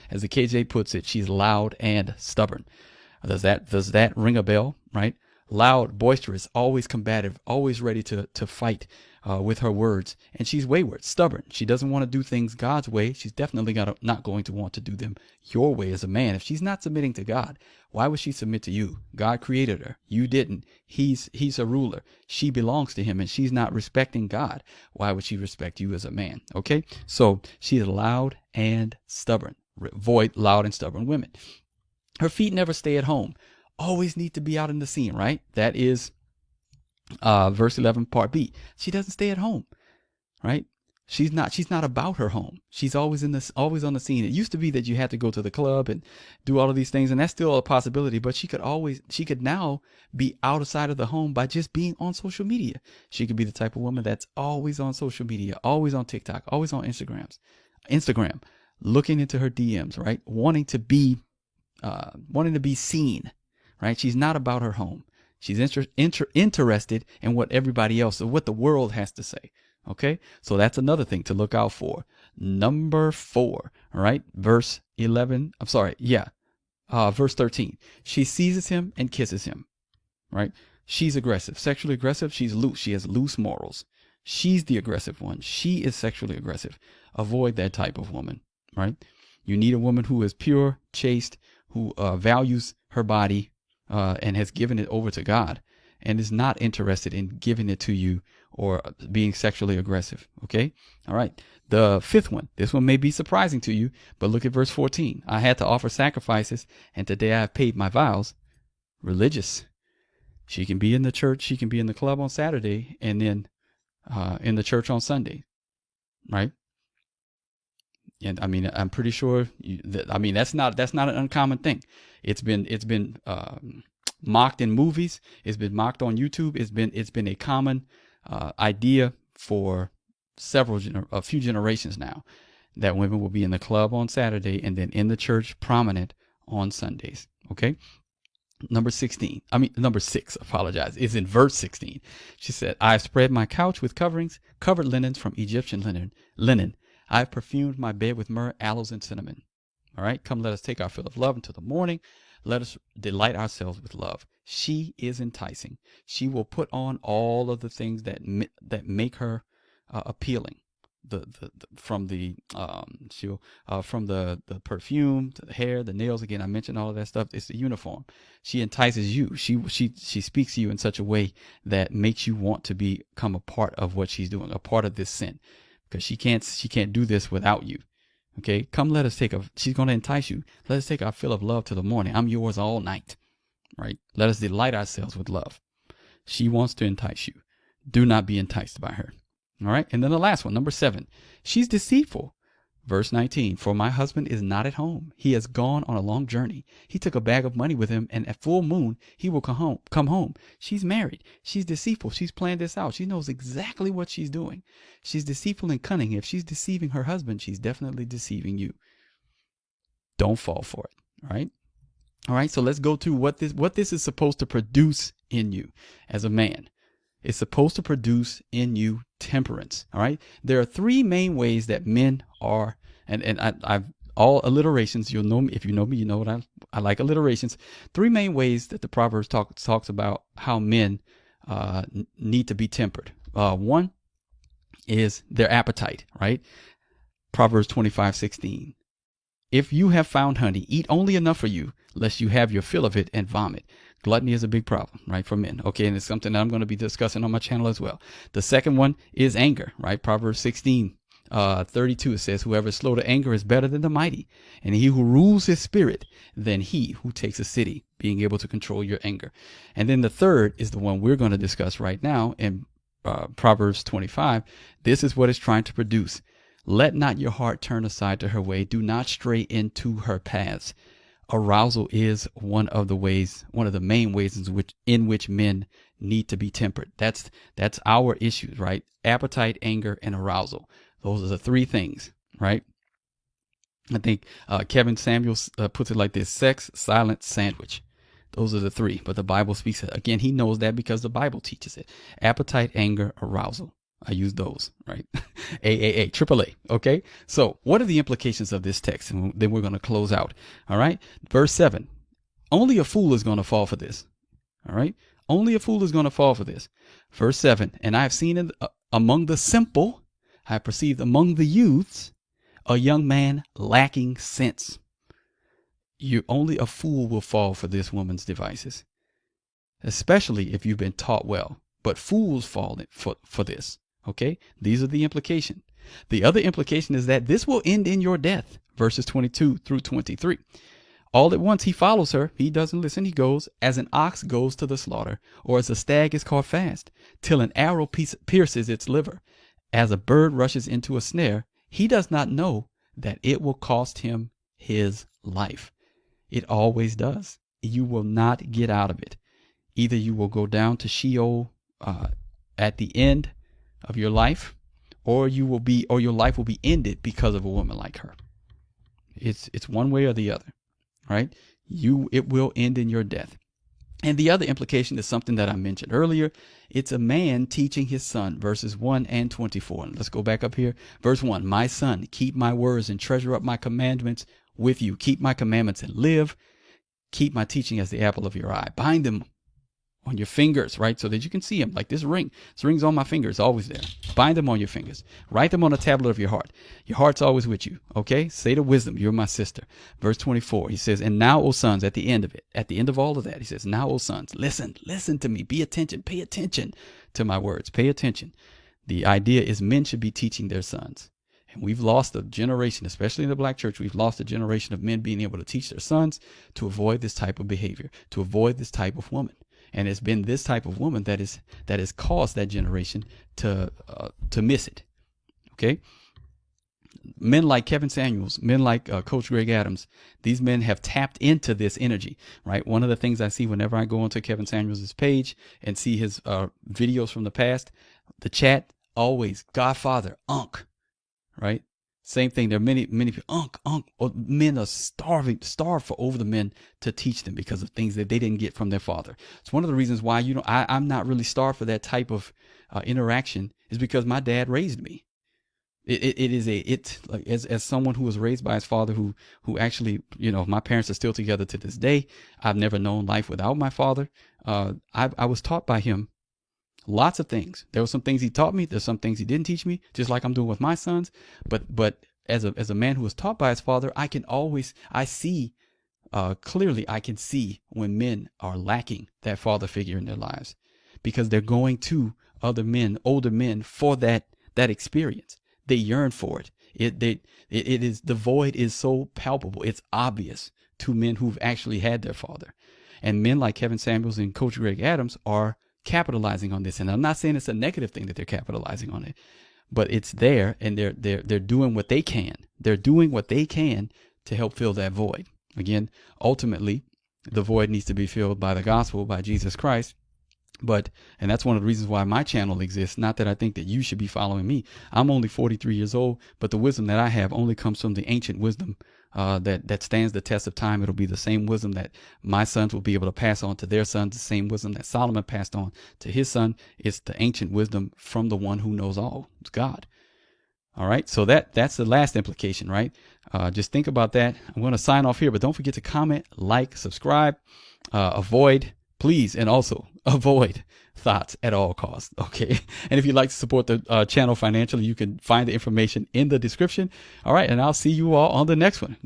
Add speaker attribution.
Speaker 1: As the KJ puts it, she's loud and stubborn. Does that ring a bell, right? Loud, boisterous, always combative, always ready to fight with her words. And she's wayward, stubborn. She doesn't want to do things God's way. She's definitely not going to want to do them your way as a man. If she's not submitting to God, why would she submit to you? God created her. You didn't. He's a ruler. She belongs to him, and she's not respecting God. Why would she respect you as a man? Okay? So she is loud and stubborn. Avoid loud and stubborn women. Her feet never stay at home. Always need to be out in the scene, right? That is verse 11, part B. She doesn't stay at home, right? She's not about her home. She's always always on the scene. It used to be that you had to go to the club and do all of these things, and that's still a possibility, but she could now be outside of the home by just being on social media. She could be the type of woman that's always on social media, always on TikTok, always on Instagram, looking into her DMs, right? Wanting to be seen, right? She's not about her home. She's interested in what everybody else or what the world has to say. Okay, so that's another thing to look out for. Number 4, all right, verse 11. I'm sorry, verse 13. She seizes him and kisses him, right? She's aggressive, sexually aggressive. She's loose. She has loose morals. She's the aggressive one. She is sexually aggressive. Avoid that type of woman, right? You need a woman who is pure, chaste, who values her body and has given it over to God and is not interested in giving it to you or being sexually aggressive. Okay. All right. The 5th one, this one may be surprising to you, but look at verse 14. I had to offer sacrifices, and today I have paid my vows. Religious. She can be in the church. She can be in the club on Saturday and then in the church on Sunday. Right. And I mean, I'm pretty sure that's not an uncommon thing. It's been mocked in movies. It's been mocked on YouTube. It's been a common idea for a few generations now, that women will be in the club on Saturday and then in the church prominent on Sundays. Okay. Number 6, apologize, is in verse 16. She said, I've spread my couch with covered linens from Egyptian linen. I've perfumed my bed with myrrh, aloes, and cinnamon. All right. Come, let us take our fill of love until the morning. Let us delight ourselves with love. She is enticing. She will put on all of the things that make her appealing. From the perfume to the hair, the nails. Again, I mentioned all of that stuff. It's the uniform. She entices you. She speaks to you in such a way that makes you want to become a part of what she's doing, a part of this sin, because she can't do this without you. Okay, come, she's going to entice you. Let us take our fill of love till the morning. I'm yours all night, right? Let us delight ourselves with love. She wants to entice you. Do not be enticed by her. All right. And then the last one, number 7, she's deceitful. Verse 19, for my husband is not at home. He has gone on a long journey. He took a bag of money with him, and at full moon, he will come home. She's married. She's deceitful. She's planned this out. She knows exactly what she's doing. She's deceitful and cunning. If she's deceiving her husband, she's definitely deceiving you. Don't fall for it. All right. All right. So let's go to what this is supposed to produce in you as a man. It's supposed to produce in you temperance. All right. There are 3 main ways that men are, and I've all alliterations. You'll know me. If you know me, you know what I like alliterations. 3 main ways that the Proverbs talks about how men need to be tempered. One is their appetite, right? Proverbs 25:16. If you have found honey, eat only enough for you, lest you have your fill of it and vomit. Gluttony is a big problem, right, for men. Okay, and it's something that I'm going to be discussing on my channel as well. The second one is anger, right? Proverbs 16:32, it says, whoever is slow to anger is better than the mighty, and he who rules his spirit than he who takes a city, being able to control your anger. And then the third is the one we're going to discuss right now in Proverbs 25. This is what it's trying to produce. Let not your heart turn aside to her way. Do not stray into her paths. Arousal is one of the main ways in which men need to be tempered. That's our issues, right? Appetite, anger, and arousal. Those are the 3 things, right? I think Kevin Samuels puts it like this: sex, silence, sandwich. Those are the 3. But the Bible speaks it. Again, he knows that because the Bible teaches it. Appetite, anger, arousal. I use those, right? AAA, AAA. Okay. So what are the implications of this text? And then we're going to close out. All right. Verse 7. Only a fool is going to fall for this. All right. Only a fool is going to fall for this. Verse 7. And I have seen it among the simple, I have perceived among the youths, a young man lacking sense. Only a fool will fall for this woman's devices, especially if you've been taught well. But fools fall for this. Okay, these are the implication. The other implication is that this will end in your death. Verses 22 through 23. All at once he follows her. He doesn't listen. He goes as an ox goes to the slaughter, or as a stag is caught fast, till an arrow pierces its liver. As a bird rushes into a snare, he does not know that it will cost him his life. It always does. You will not get out of it. Either you will go down to Sheol at the end of your life, or your life will be ended because of a woman like her. It's one way or the other, right? It will end in your death. And the other implication is something that I mentioned earlier. It's a man teaching his son, verses 1 and 24. And let's go back up here. Verse 1, my son, keep my words and treasure up my commandments with you. Keep my commandments and live. Keep my teaching as the apple of your eye. Bind them on your fingers, right? So that you can see them. Like this ring. This ring's on my finger. It's always there. Bind them on your fingers. Write them on a tablet of your heart. Your heart's always with you. Okay? Say to wisdom, you're my sister. Verse 24, he says, and now, O sons, at the end of it, at the end of all of that, he says, now, O sons, listen to me. Pay attention to my words. Pay attention. The idea is men should be teaching their sons. And we've lost a generation, especially in the black church, we've lost a generation of men being able to teach their sons to avoid this type of behavior, to avoid this type of woman. And it's been this type of woman that has caused that generation to miss it. Okay. Men like Kevin Samuels, men like Coach Greg Adams, these men have tapped into this energy, right? One of the things I see whenever I go onto Kevin Samuels' page and see his videos from the past, the chat always Godfather, Unc, right? Same thing. There are many people, Unc, or men are starved for over the men to teach them because of things that they didn't get from their father. It's one of the reasons why I'm not really starved for that type of interaction, is because my dad raised me. It's like as someone who was raised by his father, who actually, my parents are still together to this day. I've never known life without my father. I was taught by him lots of things. There were some things he taught me. There's some things he didn't teach me, just like I'm doing with my sons. But as a man who was taught by his father, I can see clearly when men are lacking that father figure in their lives, because they're going to other men, older men, for that experience. They yearn for it. The void is so palpable. It's obvious to men who've actually had their father. And men like Kevin Samuels and Coach Greg Adams are capitalizing on this. And I'm not saying it's a negative thing that they're capitalizing on it, but it's there, and they're doing what they can. They're doing what they can to help fill that void. Again, ultimately, the void needs to be filled by the gospel, by Jesus Christ. And that's one of the reasons why my channel exists. Not that I think that you should be following me. I'm only 43 years old, but the wisdom that I have only comes from the ancient wisdom that stands the test of time. It'll be the same wisdom that my sons will be able to pass on to their sons, the same wisdom that Solomon passed on to his son. It's the ancient wisdom from the one who knows all. It's God. All right. So that's the last implication, right? Just think about that. I'm going to sign off here, but don't forget to comment, like, subscribe, please, and also avoid thoughts at all costs. Okay. And if you'd like to support the channel financially, you can find the information in the description. All right. And I'll see you all on the next one.